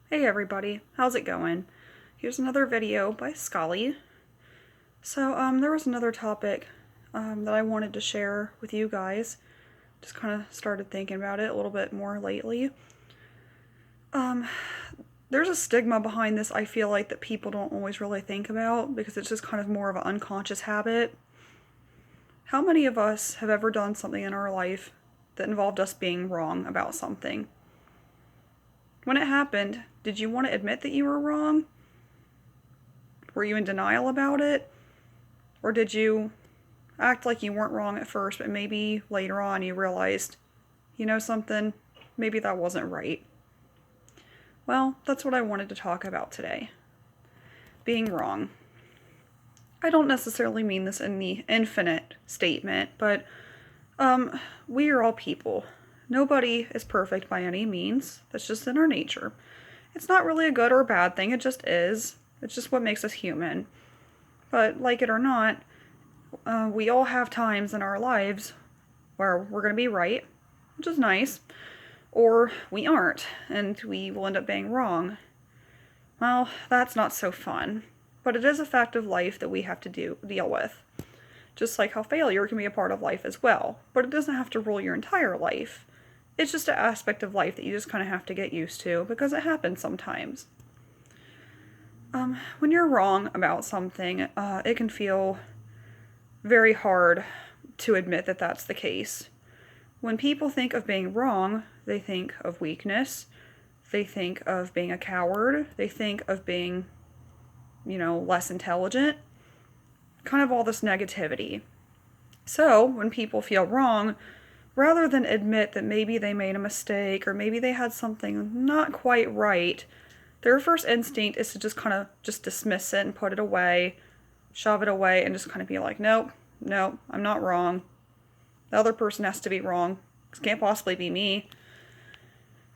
Hey everybody, how's it going? Here's another video by Scully. There was another topic that I wanted to share with you guys. Just kind of started thinking about it a little bit more lately. Um, there's a stigma behind this, I feel like, that people don't always really think about because it's just kind of more of an unconscious habit. How many of us have ever done something in our life that involved us being wrong about something? When it happened, did you want to admit that you were wrong? Were you in denial about it? Or did you act like you weren't wrong at first, but maybe later on you realized, you know something, maybe that wasn't right? Well, that's what I wanted to talk about today. Being wrong. I don't necessarily mean this in the infinite statement, but we are all people. Nobody is perfect by any means. That's just in our nature. It's not really a good or a bad thing, it just is. It's just what makes us human. But like it or not, we all have times in our lives where we're going to be right, which is nice, or we aren't, and we will end up being wrong. Well, that's not so fun, but it is a fact of life that we have to deal with. Just like how failure can be a part of life as well, but it doesn't have to rule your entire life. It's just an aspect of life that you just kind of have to get used to because it happens sometimes. When you're wrong about something, it can feel very hard to admit that that's the case. When people think of being wrong, they think of weakness, they think of being a coward, they think of being, less intelligent, kind of all this negativity. So, when people feel wrong, rather than admit that maybe they made a mistake or maybe they had something not quite right, their first instinct is to just kind of just dismiss it and put it away, shove it away, and just kind of be like, nope, I'm not wrong. The other person has to be wrong. It can't possibly be me.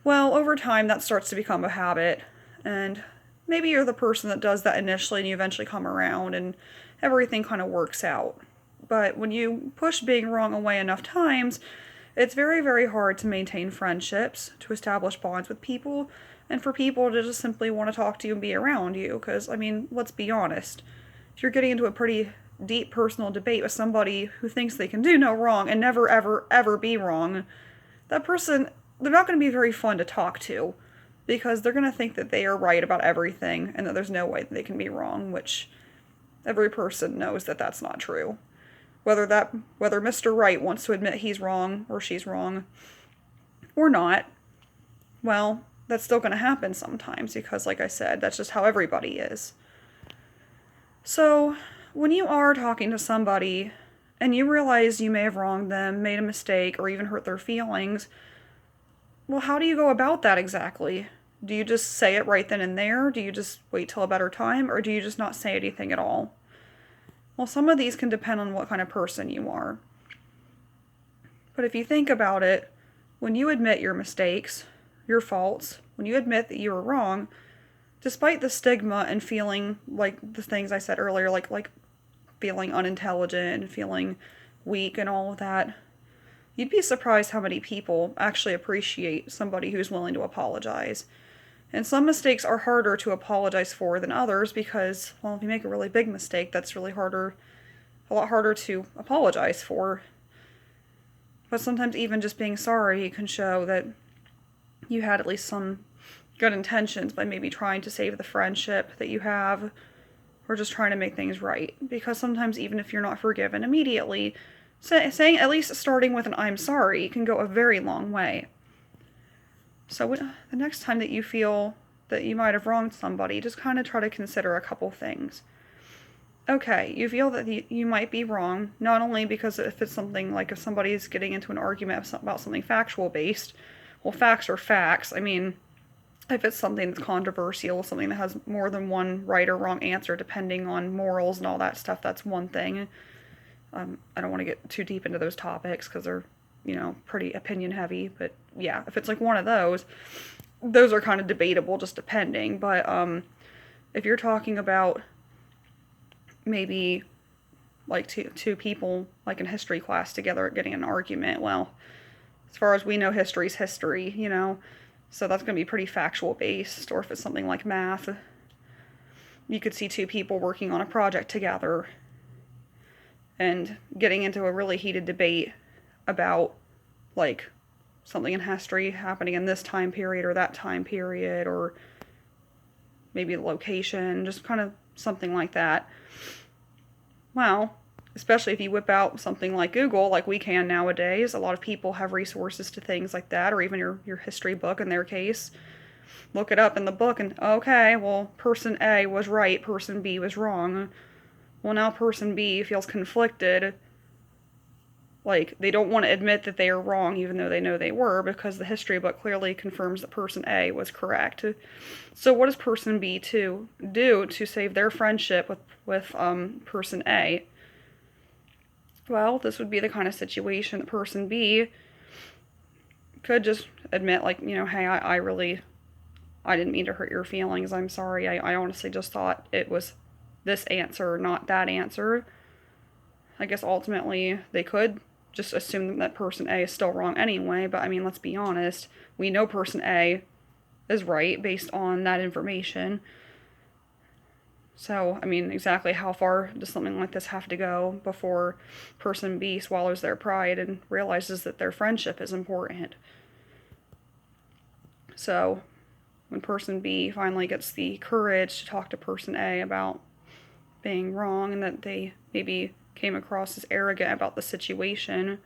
Well, over time, that starts to become a habit, and maybe you're the person that does that initially and you eventually come around and everything kind of works out. But when you push being wrong away enough times, it's very, very hard to maintain friendships, to establish bonds with people, and for people to just simply want to talk to you and be around you. Because, let's be honest. If you're getting into a pretty deep personal debate with somebody who thinks they can do no wrong and never, ever, ever be wrong, that person, they're not going to be very fun to talk to because they're going to think that they are right about everything and that there's no way that they can be wrong, which every person knows that that's not true. Whether Mr. Right wants to admit he's wrong or she's wrong or not, well, that's still going to happen sometimes because, like I said, that's just how everybody is. So, when you are talking to somebody and you realize you may have wronged them, made a mistake, or even hurt their feelings, well, how do you go about that exactly? Do you just say it right then and there? Do you just wait till a better time? Or do you just not say anything at all? Well, some of these can depend on what kind of person you are. But if you think about it, when you admit your mistakes, your faults, when you admit that you were wrong, despite the stigma and feeling like the things I said earlier, like feeling unintelligent and feeling weak and all of that, you'd be surprised how many people actually appreciate somebody who's willing to apologize. And some mistakes are harder to apologize for than others because, well, if you make a really big mistake, that's really a lot harder to apologize for. But sometimes even just being sorry can show that you had at least some good intentions by maybe trying to save the friendship that you have or just trying to make things right. Because sometimes even if you're not forgiven immediately, saying at least starting with an I'm sorry can go a very long way. So the next time that you feel that you might have wronged somebody, just kind of try to consider a couple things. Okay, you feel that you might be wrong, not only because if it's something like if somebody's getting into an argument about something factual based, well, facts are facts. If it's something that's controversial, something that has more than one right or wrong answer depending on morals and all that stuff, that's one thing. I don't want to get too deep into those topics because they're, pretty opinion heavy. But yeah, if it's like one of those are kind of debatable just depending. But if you're talking about maybe like two people like in history class together getting an argument, well, as far as we know, history's history, So that's going to be pretty factual based. Or if it's something like math, you could see two people working on a project together and getting into a really heated debate about, like, something in history happening in this time period or that time period, or maybe the location, just kind of something like that. Well, especially if you whip out something like Google, like we can nowadays, a lot of people have resources to things like that, or even your history book in their case. Look it up in the book and, okay, well, person A was right, person B was wrong. Well, now person B feels conflicted. Like, they don't want to admit that they are wrong, even though they know they were, because the history book clearly confirms that person A was correct. So what does person B do to save their friendship with person A? Well, this would be the kind of situation that person B could just admit, like, hey, I didn't mean to hurt your feelings. I'm sorry. I honestly just thought it was this answer, not that answer. I guess ultimately they could just assume that person A is still wrong anyway, but I mean, let's be honest. We know person A is right based on that information. So, I mean, exactly how far does something like this have to go before person B swallows their pride and realizes that their friendship is important? So, when person B finally gets the courage to talk to person A about being wrong and that they maybe came across as arrogant about the situation,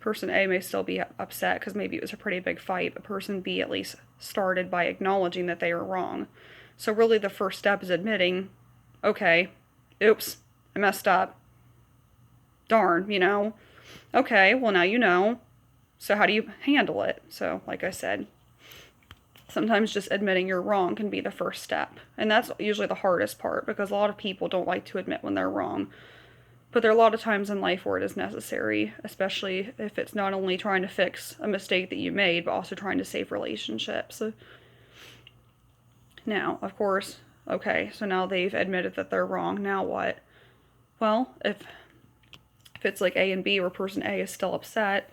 person A may still be upset because maybe it was a pretty big fight, but person B at least started by acknowledging that they were wrong. So really the first step is admitting, okay, oops, I messed up. Darn, Okay, well now you know. So how do you handle it? So like I said, sometimes just admitting you're wrong can be the first step. And that's usually the hardest part because a lot of people don't like to admit when they're wrong. But there are a lot of times in life where it is necessary, especially if it's not only trying to fix a mistake that you made, but also trying to save relationships. Now, of course, okay, so now they've admitted that they're wrong. Now what? Well, if it's like A and B where person A is still upset,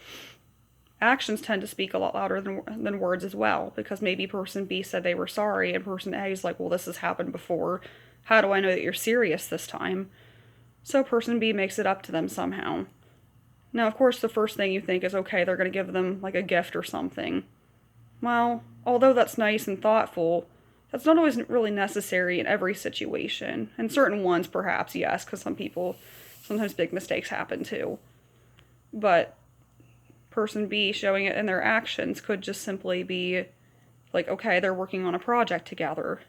actions tend to speak a lot louder than words as well, because maybe person B said they were sorry and person A is like, well, this has happened before. How do I know that you're serious this time? So person B makes it up to them somehow. Now, of course, the first thing you think is, okay, they're going to give them like a gift or something. Well, although that's nice and thoughtful, that's not always really necessary in every situation. In certain ones, perhaps, yes, because sometimes big mistakes happen too. But person B showing it in their actions could just simply be like, okay, they're working on a project together.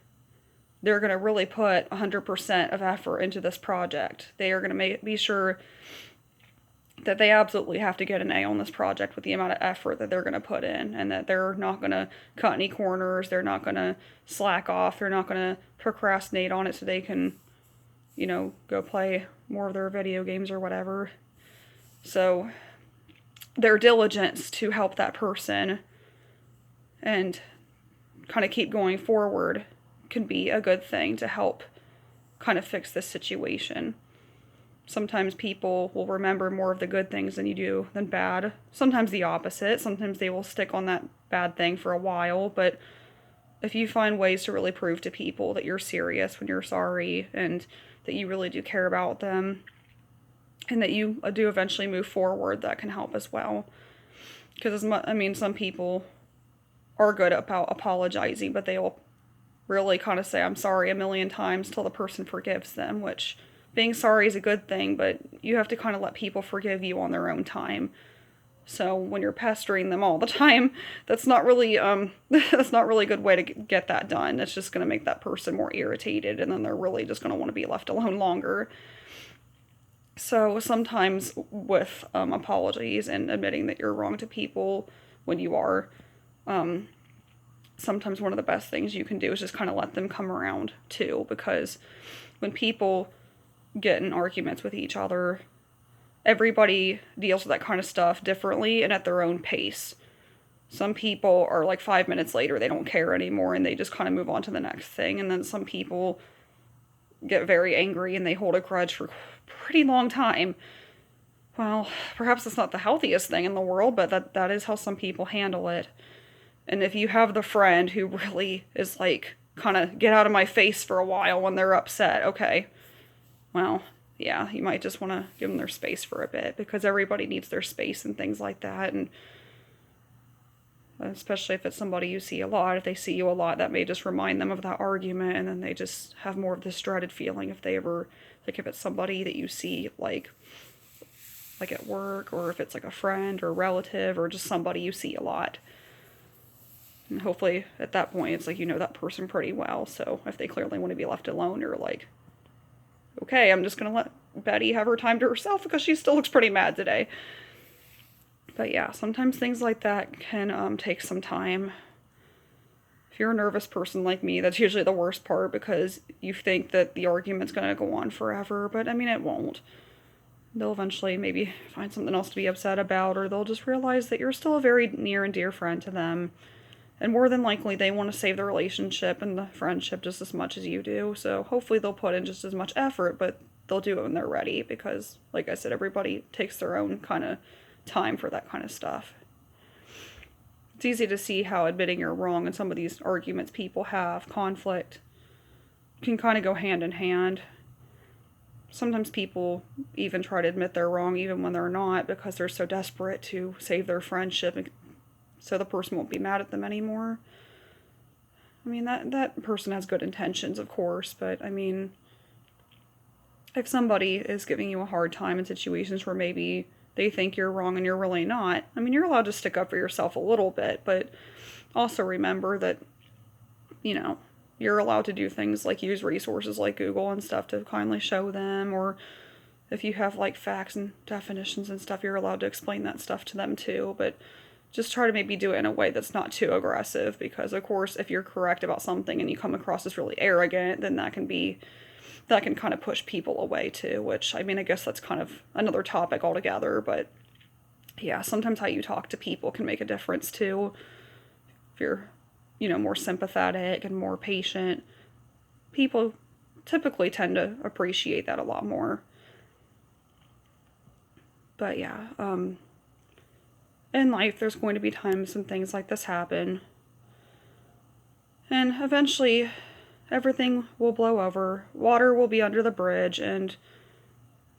They're going to really put 100% of effort into this project. They are going to be sure that they absolutely have to get an A on this project with the amount of effort that they're going to put in, and that they're not going to cut any corners, they're not going to slack off, they're not going to procrastinate on it so they can, go play more of their video games or whatever. So their diligence to help that person and kind of keep going forward can be a good thing to help kind of fix this situation. Sometimes people will remember more of the good things than you do than bad. Sometimes the opposite. Sometimes they will stick on that bad thing for a while. But if you find ways to really prove to people that you're serious when you're sorry and that you really do care about them and that you do eventually move forward, that can help as well. Because, some people are good about apologizing, but they will really kind of say, I'm sorry a million times till the person forgives them, which being sorry is a good thing, but you have to kind of let people forgive you on their own time. So when you're pestering them all the time, that's not really that's not really a good way to get that done. It's just going to make that person more irritated, and then they're really just going to want to be left alone longer. So sometimes with apologies and admitting that you're wrong to people when you are, sometimes one of the best things you can do is just kind of let them come around too, because when people get in arguments with each other, everybody deals with that kind of stuff differently and at their own pace. Some people are like 5 minutes later, they don't care anymore and they just kind of move on to the next thing. And then some people get very angry and they hold a grudge for a pretty long time. Well, perhaps it's not the healthiest thing in the world, but that is how some people handle it. And if you have the friend who really is like, kind of get out of my face for a while when they're upset, okay, well, yeah, you might just want to give them their space for a bit, because everybody needs their space and things like that. And especially if it's somebody you see a lot, if they see you a lot, that may just remind them of that argument, and then they just have more of this dreaded feeling if they ever, like if it's somebody that you see like at work, or if it's like a friend or a relative or just somebody you see a lot. And hopefully at that point it's like you know that person pretty well, so if they clearly want to be left alone, you're like, okay, I'm just gonna let Betty have her time to herself because she still looks pretty mad today. But yeah, sometimes things like that can take some time. If you're a nervous person like me, that's usually the worst part, because you think that the argument's going to go on forever, but I mean, it won't. They'll eventually maybe find something else to be upset about, or they'll just realize that you're still a very near and dear friend to them. And more than likely, they want to save the relationship and the friendship just as much as you do. So hopefully they'll put in just as much effort, but they'll do it when they're ready, because, like I said, everybody takes their own kind of time for that kind of stuff. It's easy to see how admitting you're wrong in some of these arguments people have, conflict, can kind of go hand in hand. Sometimes people even try to admit they're wrong even when they're not, because they're so desperate to save their friendship so the person won't be mad at them anymore. I mean, that person has good intentions, of course, but I mean, if somebody is giving you a hard time in situations where maybe they think you're wrong and you're really not, I mean, you're allowed to stick up for yourself a little bit, but also remember that, you know, you're allowed to do things like use resources like Google and stuff to kindly show them, or if you have like facts and definitions and stuff, you're allowed to explain that stuff to them too, but just try to maybe do it in a way that's not too aggressive, because of course if you're correct about something and you come across as really arrogant, then that can kind of push people away too, which, I mean, I guess that's kind of another topic altogether, but yeah, sometimes how you talk to people can make a difference too. If you're, you know, more sympathetic and more patient, people typically tend to appreciate that a lot more. But yeah, in life, there's going to be times when things like this happen. And eventually, everything will blow over, water will be under the bridge, and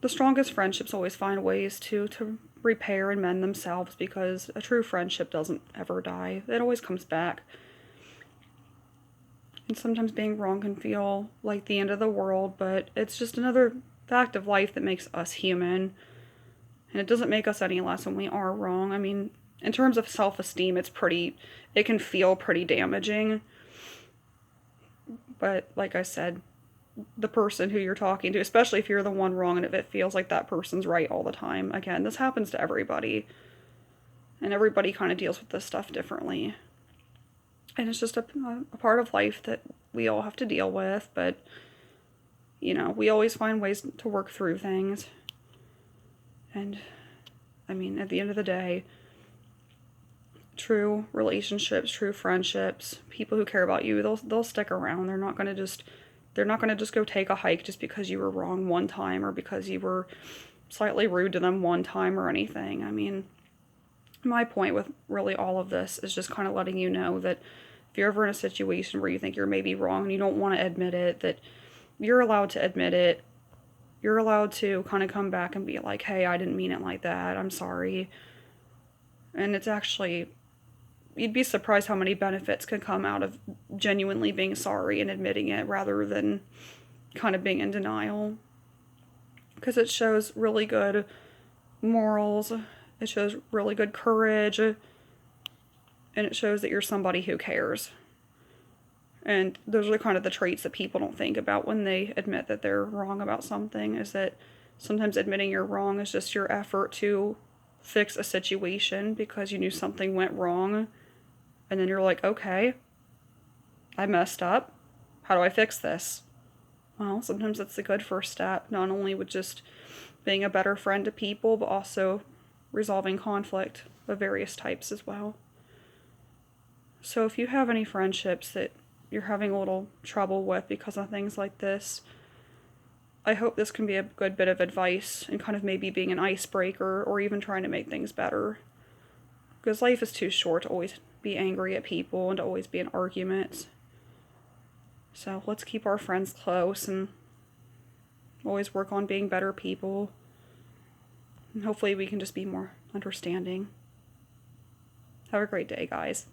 the strongest friendships always find ways to repair and mend themselves, because a true friendship doesn't ever die. It always comes back. And sometimes being wrong can feel like the end of the world, but it's just another fact of life that makes us human. And it doesn't make us any less when we are wrong. I mean, in terms of self-esteem, it can feel pretty damaging. But like I said, the person who you're talking to, especially if you're the one wrong and if it feels like that person's right all the time, again, this happens to everybody. And everybody kind of deals with this stuff differently. And it's just a part of life that we all have to deal with. But, you know, we always find ways to work through things. And, I mean, at the end of the day, true relationships, true friendships, people who care about you, they'll stick around. They're not going to just go take a hike just because you were wrong one time, or because you were slightly rude to them one time or anything. I mean, my point with really all of this is just kind of letting you know that if you're ever in a situation where you think you're maybe wrong and you don't want to admit it, that you're allowed to admit it. You're allowed to kind of come back and be like, hey, I didn't mean it like that. I'm sorry. And it's actually, you'd be surprised how many benefits can come out of genuinely being sorry and admitting it, rather than kind of being in denial. Because it shows really good morals, it shows really good courage, and it shows that you're somebody who cares. And those are kind of the traits that people don't think about when they admit that they're wrong about something, is that sometimes admitting you're wrong is just your effort to fix a situation because you knew something went wrong. And then you're like, okay, I messed up. How do I fix this? Well, sometimes that's a good first step, not only with just being a better friend to people, but also resolving conflict of various types as well. So if you have any friendships that you're having a little trouble with because of things like this, I hope this can be a good bit of advice and kind of maybe being an icebreaker, or even trying to make things better. Because life is too short to always be angry at people and to always be in arguments. So let's keep our friends close and always work on being better people. And hopefully we can just be more understanding. Have a great day, guys.